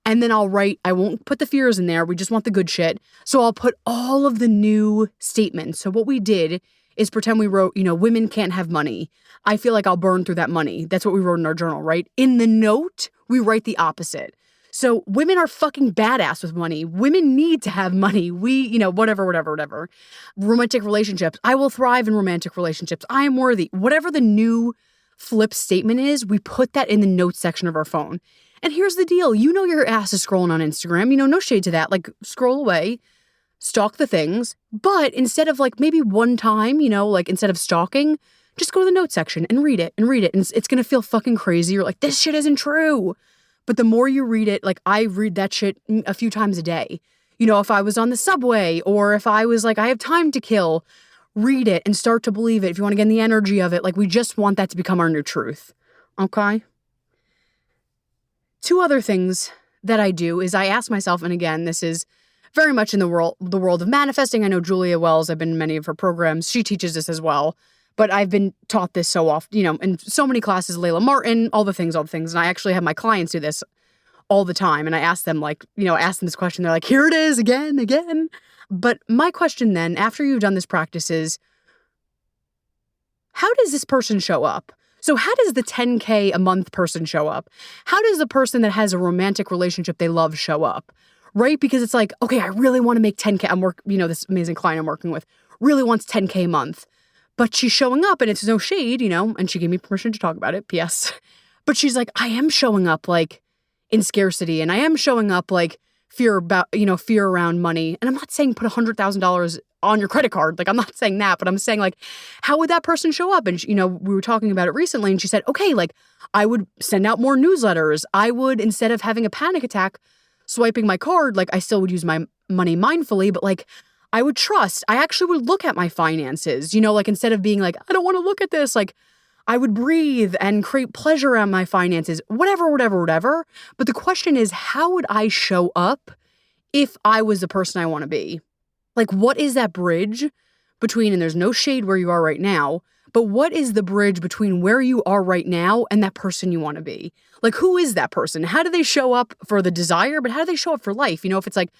And then I'll write, I won't put the fears in there. We just want the good shit. So I'll put all of the new statements. So what we did is pretend we wrote, women can't have money. I feel like I'll burn through that money. That's what we wrote in our journal, right? In the note, we write the opposite. So women are fucking badass with money. Women need to have money. We, whatever. Romantic relationships. I will thrive in romantic relationships. I am worthy. Whatever the new flip statement is, we put that in the notes section of our phone. And here's the deal. Your ass is scrolling on Instagram. No shade to that. Like, scroll away, stalk the things. But instead of like maybe one time, instead of stalking, just go to the notes section and read it. And it's going to feel fucking crazy. You're like, this shit isn't true. But the more you read it, like I read that shit a few times a day. If I was on the subway or if I was like, I have time to kill, read it and start to believe it. If you want to get in the energy of it, like we just want that to become our new truth. Okay? 2 other things that I do is I ask myself, and again, this is very much in the world of manifesting. I know Julia Wells, I've been in many of her programs. She teaches this as well. But I've been taught this so often, in so many classes, Layla Martin, all the things. And I actually have my clients do this all the time. And I ask them this question. They're like, here it is again. But my question then, after you've done this practice is, how does this person show up? So how does the 10K a month person show up? How does the person that has a romantic relationship they love show up? Right? Because it's like, okay, I really want to make 10K. This amazing client I'm working with really wants 10K a month. But she's showing up and it's no shade, and she gave me permission to talk about it, P.S. But she's like, I am showing up like in scarcity and I am showing up like fear around money. And I'm not saying put $100,000 on your credit card. Like, I'm not saying that, but I'm saying like, how would that person show up? And, we were talking about it recently and she said, okay, like I would send out more newsletters. I would, instead of having a panic attack, swiping my card, like I still would use my money mindfully, but like, I would trust. I actually would look at my finances, like instead of being like, I don't want to look at this, like I would breathe and create pleasure around my finances, whatever. But the question is, how would I show up if I was the person I want to be? Like, what is that bridge between, and there's no shade where you are right now, but what is the bridge between where you are right now and that person you want to be? Like, who is that person? How do they show up for the desire, but how do they show up for life? If it's like,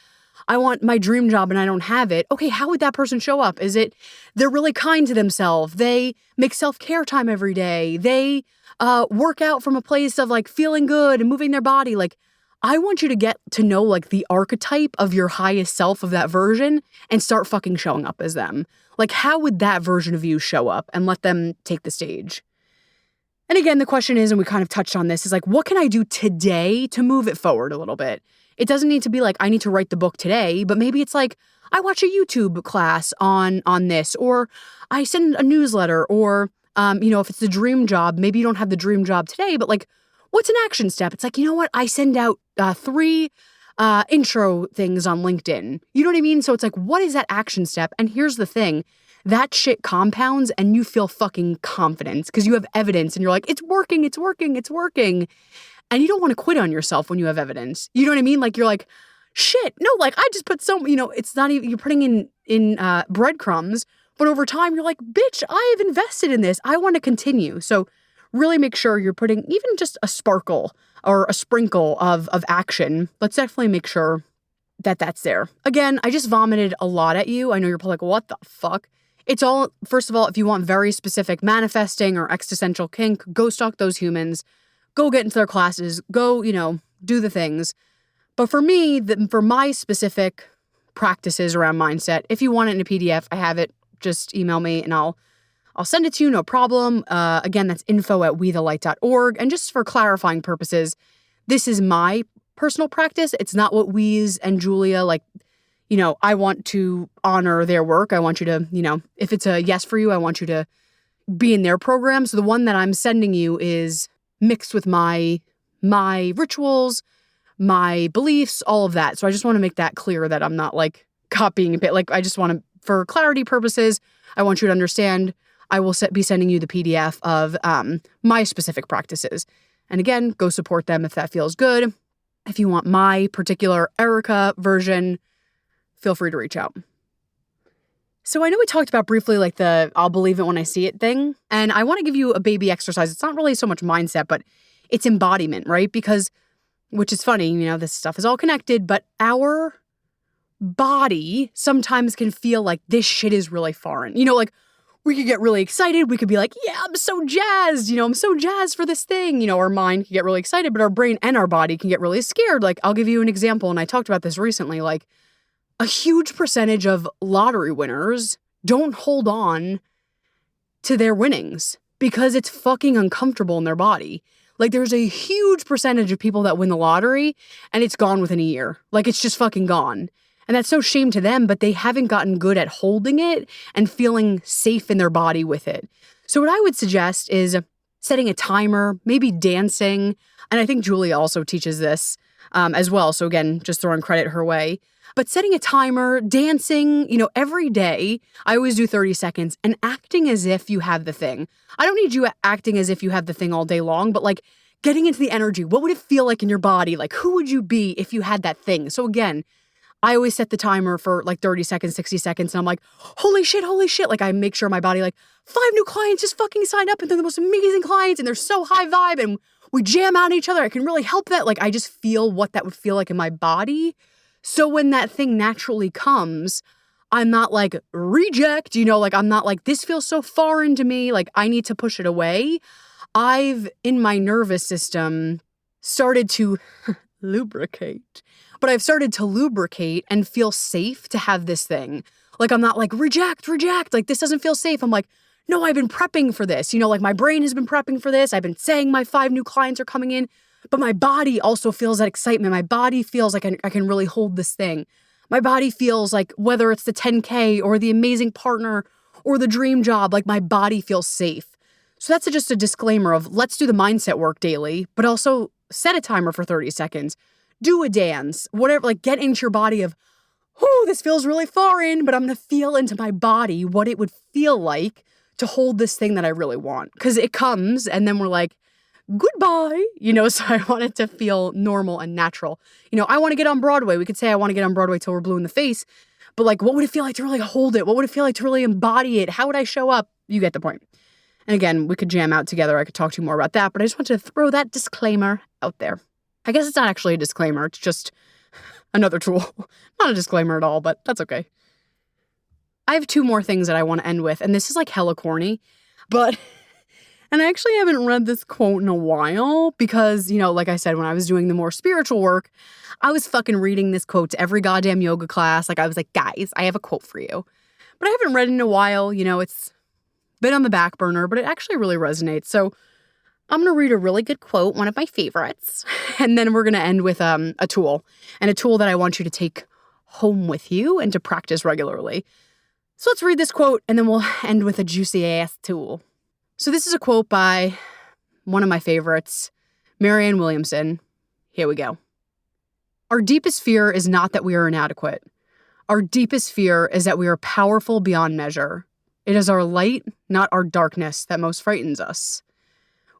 I want my dream job and I don't have it. Okay, how would that person show up? Is it they're really kind to themselves? They make self-care time every day. They work out from a place of like feeling good and moving their body. Like, I want you to get to know like the archetype of your highest self of that version and start fucking showing up as them. Like, how would that version of you show up and let them take the stage? And again, the question is, and we kind of touched on this, is like, what can I do today to move it forward a little bit? It doesn't need to be like, I need to write the book today, but maybe it's like, I watch a YouTube class on this, or I send a newsletter, or, if it's the dream job, maybe you don't have the dream job today, but like, what's an action step? It's like, you know what? I send out 3 intro things on LinkedIn. You know what I mean? So it's like, what is that action step? And here's the thing. That shit compounds and you feel fucking confidence because you have evidence and you're like, it's working. And you don't want to quit on yourself when you have evidence. You know what I mean? Like, you're like, shit, no, like I just put it's not even, you're putting in breadcrumbs, but over time you're like, bitch, I have invested in this. I want to continue. So really make sure you're putting even just a sparkle or a sprinkle of action. Let's definitely make sure that that's there. Again, I just vomited a lot at you. I know you're probably like, what the fuck? It's all, first of all, if you want very specific manifesting or existential kink, go stalk those humans. Go get into their classes, go, do the things. But for me, for my specific practices around mindset, if you want it in a PDF, I have it. Just email me and I'll send it to you, no problem. Again, that's info@wethelight.org. And just for clarifying purposes, this is my personal practice. It's not what Weeze and Julia, I want to honor their work. I want you to, if it's a yes for you, I want you to be in their program. So the one that I'm sending you is mixed with my rituals, my beliefs, all of that. So I just want to make that clear that I'm not like copying it. Like, I just want to, for clarity purposes, I want you to understand I will be sending you the PDF of my specific practices. And again, go support them if that feels good. If you want my particular Erica version, feel free to reach out. So I know we talked about briefly like the I'll believe it when I see it thing. And I want to give you a baby exercise. It's not really so much mindset, but it's embodiment, right? Because, which is funny, this stuff is all connected, but our body sometimes can feel like this shit is really foreign. Like we could get really excited. We could be like, yeah, I'm so jazzed. I'm so jazzed for this thing. Our mind can get really excited, but our brain and our body can get really scared. Like I'll give you an example. And I talked about this recently, like a huge percentage of lottery winners don't hold on to their winnings because it's fucking uncomfortable in their body. Like there's a huge percentage of people that win the lottery and it's gone within a year. Like it's just fucking gone. And that's no shame to them, but they haven't gotten good at holding it and feeling safe in their body with it. So what I would suggest is setting a timer, maybe dancing. And I think Julia also teaches this as well. So again, just throwing credit her way. But setting a timer, dancing, every day, I always do 30 seconds and acting as if you have the thing. I don't need you acting as if you have the thing all day long, but like getting into the energy. What would it feel like in your body? Like who would you be if you had that thing? So again, I always set the timer for like 30 seconds, 60 seconds. And I'm like, holy shit. Like I make sure my body, like 5 new clients just fucking signed up and they're the most amazing clients and they're so high vibe and we jam out at each other. I can really help that. Like I just feel what that would feel like in my body. So when that thing naturally comes, I'm not like reject, like I'm not like, this feels so foreign to me. Like I need to push it away. I've, in my nervous system, started to lubricate. But I've started to lubricate and feel safe to have this thing. Like I'm not like reject. Like this doesn't feel safe. I'm like, no, I've been prepping for this. Like my brain has been prepping for this. I've been saying my 5 new clients are coming in. But my body also feels that excitement. My body feels like I can really hold this thing. My body feels like whether it's the 10K or the amazing partner or the dream job, like my body feels safe. So that's just a disclaimer of let's do the mindset work daily, but also set a timer for 30 seconds. Do a dance, whatever, like get into your body of, oh, this feels really foreign, but I'm going to feel into my body what it would feel like to hold this thing that I really want. Because it comes and then we're like, goodbye, so I want it to feel normal and natural. I want to get on Broadway. We could say I want to get on Broadway till we're blue in the face, but like, what would it feel like to really hold it? What would it feel like to really embody it? How would I show up? You get the point. And again, we could jam out together. I could talk to you more about that, but I just want to throw that disclaimer out there. I guess it's not actually a disclaimer. It's just another tool. Not a disclaimer at all, but that's okay. I have 2 more things that I want to end with, and this is like hella corny, but... And I actually haven't read this quote in a while because, like I said, when I was doing the more spiritual work, I was fucking reading this quote to every goddamn yoga class. Like I was like, guys, I have a quote for you. But I haven't read it in a while. It's been on the back burner, but it actually really resonates. So I'm going to read a really good quote, one of my favorites. And then we're going to end with a tool, and a tool that I want you to take home with you and to practice regularly. So let's read this quote and then we'll end with a juicy ass tool. So this is a quote by one of my favorites, Marianne Williamson. Here we go. Our deepest fear is not that we are inadequate. Our deepest fear is that we are powerful beyond measure. It is our light, not our darkness, that most frightens us.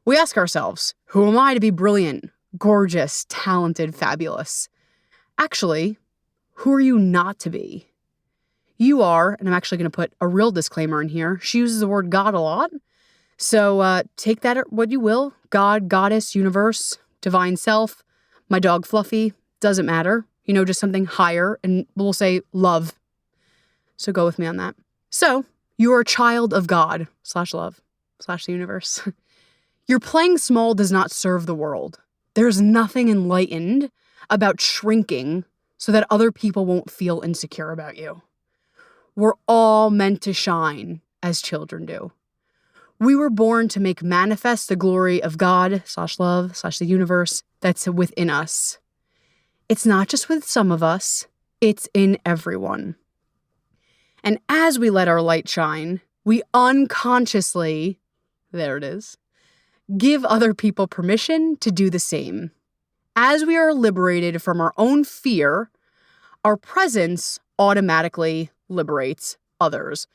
We ask ourselves, who am I to be brilliant, gorgeous, talented, fabulous? Actually, who are you not to be? You are, and I'm actually going to put a real disclaimer in here. She uses the word God a lot. So take that what you will. God, goddess, universe, divine self, my dog Fluffy, doesn't matter. Just something higher, and we'll say love. So go with me on that. So you are a child of God /love / the universe. Your playing small does not serve the world. There's nothing enlightened about shrinking so that other people won't feel insecure about you. We're all meant to shine as children do. We were born to make manifest the glory of God /love / the universe that's within us. It's not just with some of us, it's in everyone. And as we let our light shine, we unconsciously, there it is, give other people permission to do the same. As we are liberated from our own fear, our presence automatically liberates others.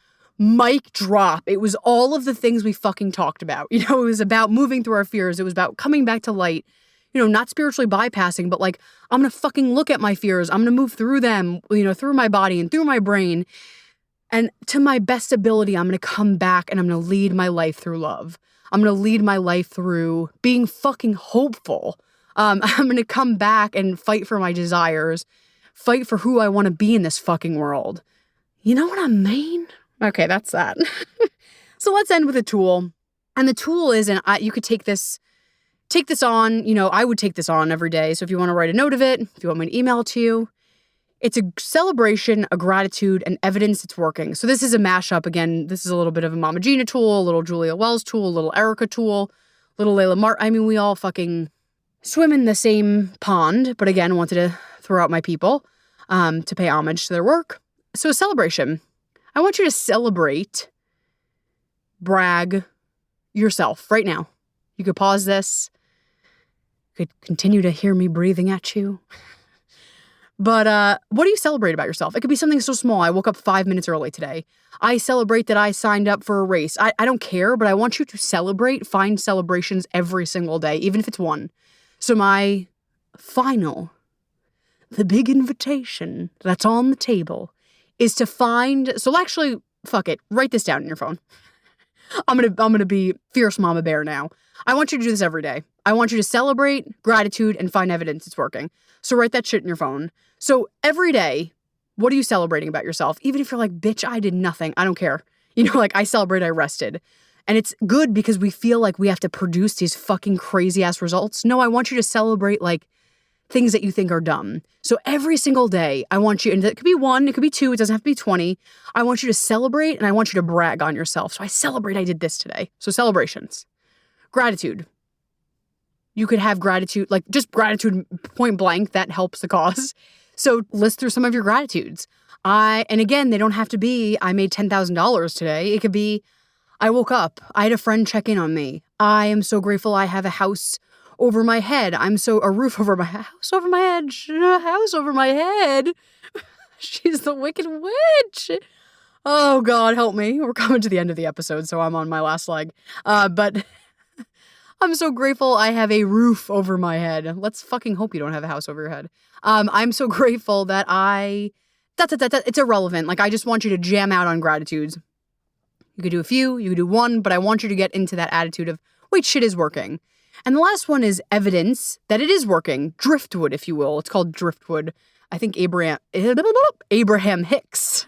Mic drop. It was all of the things we fucking talked about. You know, it was about moving through our fears. It was about coming back to light. You know, not spiritually bypassing, but like, I'm going to fucking look at my fears. I'm going to move through them, you know, through my body and through my brain. And to my best ability, I'm going to come back and I'm going to lead my life through love. I'm going to lead my life through being fucking hopeful. I'm going to come back and fight for my desires, fight for who I want to be in this fucking world. You know what I mean? Okay, that's that. So let's end with a tool. And the tool is, and you could take this on, you know, I would take this on every day. So if you want to write a note of it, if you want me to email it to you, it's a celebration, a gratitude, and evidence it's working. So this is a mashup. Again, this is a little bit of a Mama Gina tool, a little Julia Wells tool, a little Erica tool, a little Layla Mart. I mean, we all fucking swim in the same pond. But again, wanted to throw out my people to pay homage to their work. So a celebration. I want you to celebrate, brag yourself right now. You could pause this. You could continue to hear me breathing at you. But what do you celebrate about yourself? It could be something so small. I woke up 5 minutes early today. I celebrate that I signed up for a race. I don't care, but I want you to celebrate, find celebrations every single day, even if it's one. So my final, the big invitation that's on the table is to find, so actually, fuck it, write this down in your phone. I'm gonna be fierce mama bear now. I want you to do this every day. I want you to celebrate gratitude and find evidence it's working. So write that shit in your phone. So every day, what are you celebrating about yourself? Even if you're like, bitch, I did nothing. I don't care. You know, like I celebrate I rested. And it's good because we feel like we have to produce these fucking crazy ass results. No, I want you to celebrate like things that you think are dumb. So every single day, I want you, and it could be 1, it could be 2, it doesn't have to be 20. I want you to celebrate and I want you to brag on yourself. So I celebrate I did this today. So celebrations. Gratitude. You could have gratitude, like just gratitude point blank, that helps the cause. So list through some of your gratitudes. And again, they don't have to be, I made $10,000 today. It could be, I woke up, I had a friend check in on me. I am so grateful I have a house over my head. A roof over my house over my head. A house over my head. She's the wicked witch. Oh God, help me. We're coming to the end of the episode, so I'm on my last leg. But I'm so grateful I have a roof over my head. Let's fucking hope you don't have a house over your head. I'm so grateful that it's irrelevant. Like, I just want you to jam out on gratitudes. You could do a few, you could do one, but I want you to get into that attitude of, wait, shit is working. And the last one is evidence that it is working. Driftwood, if you will. It's called driftwood. I think Abraham Hicks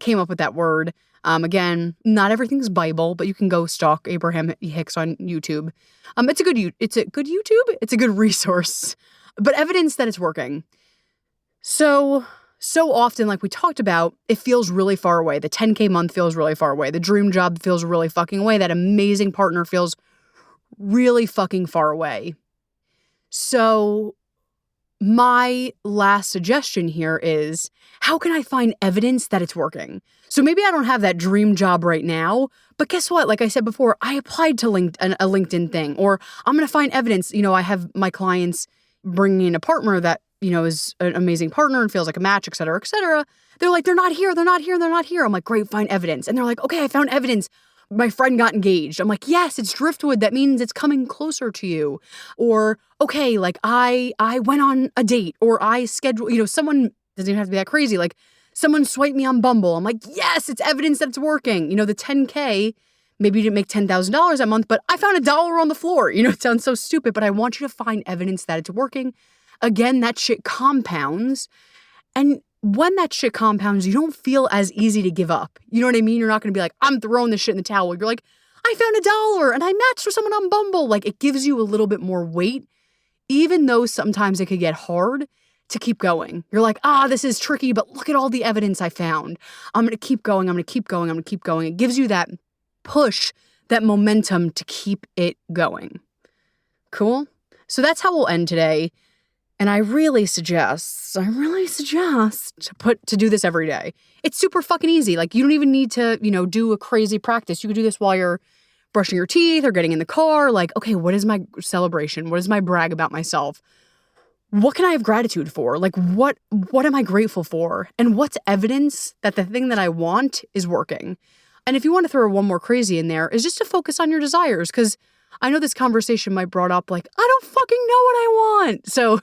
came up with that word. Again, not everything's Bible, but you can go stalk Abraham Hicks on YouTube. It's a good YouTube. It's a good resource, but evidence that it's working. So often, like we talked about, it feels really far away. The 10K month feels really far away. The dream job feels really fucking away. That amazing partner feels really fucking far away. So my last suggestion here is, how can I find evidence that it's working? So maybe I don't have that dream job right now, but guess what? Like I said before, I applied to a LinkedIn thing, or I'm going to find evidence. You know, I have my clients bringing in a partner that, you know, is an amazing partner and feels like a match, et cetera, et cetera. They're like, they're not here. I'm like, great, find evidence. And they're like, okay, I found evidence. My friend got engaged. I'm like, yes, it's driftwood. That means it's coming closer to you. Or, okay, like I went on a date, or I scheduled, you know, someone doesn't even have to be that crazy. Like someone swiped me on Bumble. I'm like, yes, it's evidence that it's working. You know, the 10K, maybe you didn't make $10,000 a month, but I found $1 on the floor. You know, it sounds so stupid, but I want you to find evidence that it's working. Again, that shit compounds. And when that shit compounds, you don't feel as easy to give up. You know what I mean? You're not going to be like, I'm throwing this shit in the towel. You're like, I found $1 and I matched with someone on Bumble. Like, it gives you a little bit more weight, even though sometimes it could get hard to keep going. You're like, this is tricky, but look at all the evidence I found. I'm going to keep going. It gives you that push, that momentum to keep it going. Cool? So that's how we'll end today. And I really suggest to do this every day. It's super fucking easy. Like, you don't even need to, you know, do a crazy practice. You could do this while you're brushing your teeth or getting in the car. Like, okay, what is my celebration? What is my brag about myself? what can I have gratitude for? Like, what am I grateful for? And what's evidence that the thing that I want is working? And if you want to throw one more crazy in there, is just to focus on your desires. Because I know this conversation might brought up like, I don't fucking know what I want. So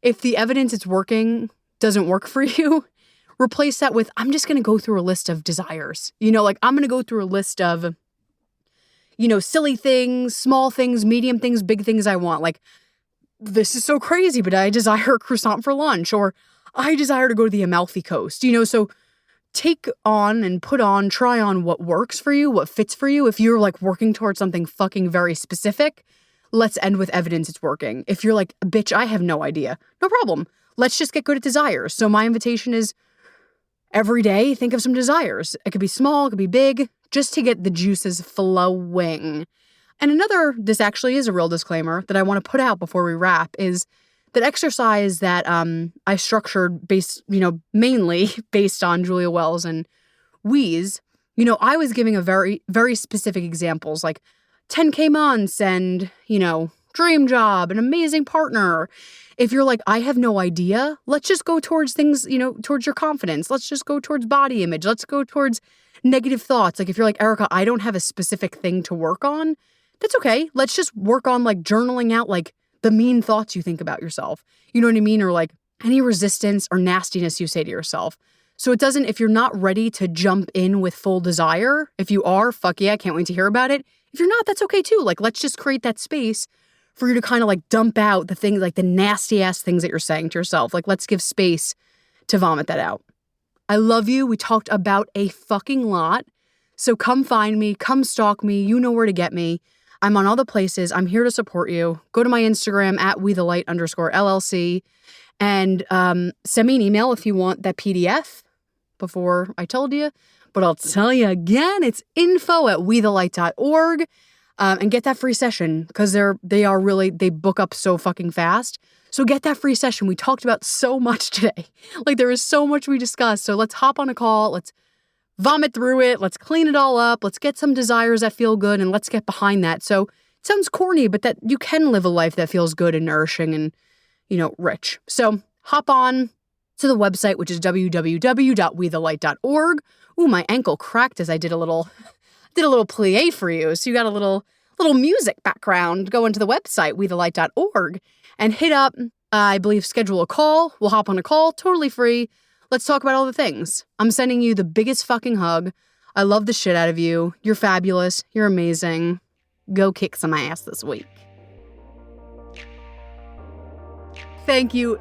if the evidence it's working doesn't work for you, replace that with, I'm just going to go through a list of desires. Like I'm going to go through a list of, silly things, small things, medium things, big things I want. Like, this is so crazy, but I desire a croissant for lunch, or I desire to go to the Amalfi Coast, so take on and put on, try on what works for you, what fits for you. If you're like working towards something fucking very specific, let's end with evidence it's working. If you're like, bitch, I have no idea, no problem. Let's just get good at desires. So my invitation is every day, think of some desires. It could be small, it could be big, just to get the juices flowing. And this actually is a real disclaimer that I want to put out before we wrap, is that exercise that I structured mainly based on Julia Wells and Wheeze, I was giving a very, very specific examples like 10K months and, dream job, an amazing partner. If you're like, I have no idea, let's just go towards things, towards your confidence. Let's just go towards body image. Let's go towards negative thoughts. Like if you're like, Erica, I don't have a specific thing to work on, that's okay. Let's just work on like journaling out like the mean thoughts you think about yourself. You know what I mean? Or like any resistance or nastiness you say to yourself. So if you're not ready to jump in with full desire, if you are, fuck yeah, I can't wait to hear about it. If you're not, that's okay too. Like, let's just create that space for you to kind of like dump out the things, like the nasty ass things that you're saying to yourself. Like, let's give space to vomit that out. I love you. We talked about a fucking lot. So come find me, come stalk me. You know where to get me. I'm on all the places. I'm here to support you. Go to my Instagram at @WeTheLight_LLC and send me an email if you want that PDF before I told you. But I'll tell you again, it's info@WeTheLight.org. And get that free session because they book up so fucking fast. So get that free session. We talked about so much today. Like there is so much we discussed. So let's hop on a call. Let's vomit through it. Let's clean it all up. Let's get some desires that feel good and let's get behind that. So it sounds corny, but that you can live a life that feels good and nourishing and, rich. So hop on to the website, which is www.wethelight.org. Ooh, my ankle cracked as I did a little plie for you. So you got a little music background. Go into the website, wethelight.org, and hit up, I believe, schedule a call. We'll hop on a call, totally free. Let's talk about all the things. I'm sending you the biggest fucking hug. I love the shit out of you. You're fabulous. You're amazing. Go kick some ass this week. Thank you.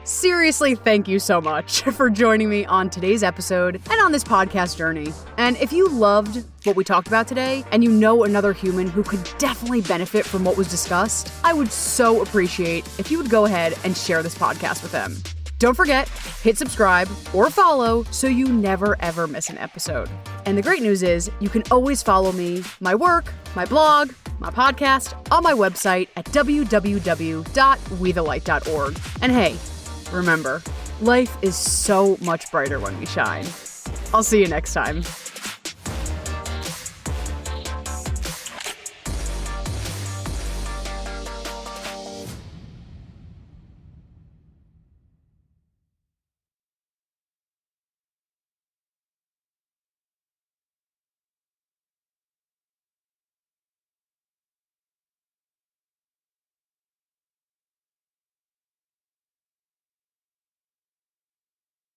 Seriously, thank you so much for joining me on today's episode and on this podcast journey. And if you loved what we talked about today and you know another human who could definitely benefit from what was discussed, I would so appreciate if you would go ahead and share this podcast with them. Don't forget, hit subscribe or follow so you never ever miss an episode. And the great news is you can always follow me, my work, my blog, my podcast on my website at www.wethelight.org. And hey, remember, life is so much brighter when we shine. I'll see you next time.